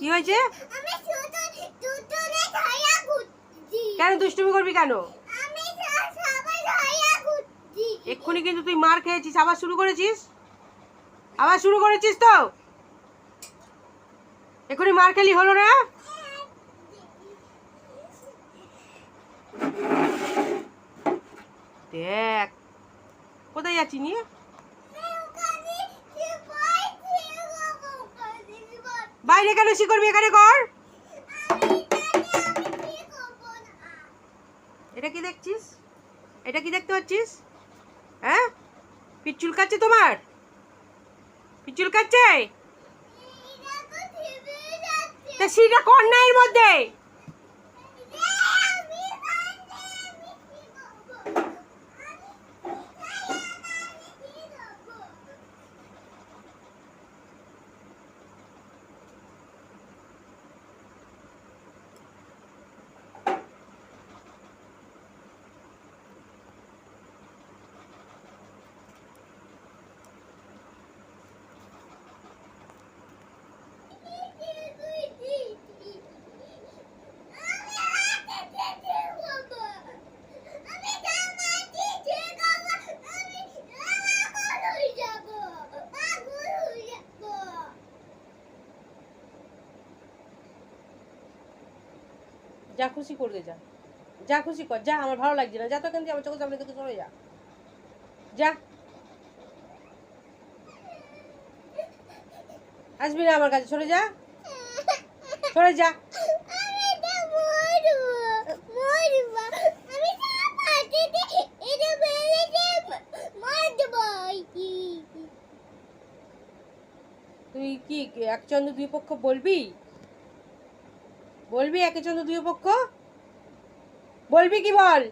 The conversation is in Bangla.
কি হয়েছে? কেন দুষ্টুমি করবি কেন? এক্ষুনি কিন্তু তুই মার খেয়েছিস, আবার শুরু করেছিস তো। এক্ষুনি মার খেলি হলো না? দেখ কোথায় যাচ্ছি নিয়ে। বাইরে কেন শি করবি, এখানে কর। এটা কি দেখছিস? এটা কি দেখতে পাচ্ছিস? হ্যাঁ, পিচ্চুল কাচ্ছে তোমার, পিচ্চুল কাচ্ছে। তা সেটা কর না এর মধ্যে। যা খুশি করবে, যা যা খুশি কর, যা। আমার ভালো লাগছে না, যা তো কেন, আমার চোখের সামনে থেকে চলে যা, যা। আসবি না আমার কাছে, সরে যা, সরে যা। তুই কি এক চন্দ্র দুই পক্ষ বলবি? বলবি একে চন্দ্র দুই পক্ষ বলবি কি বল?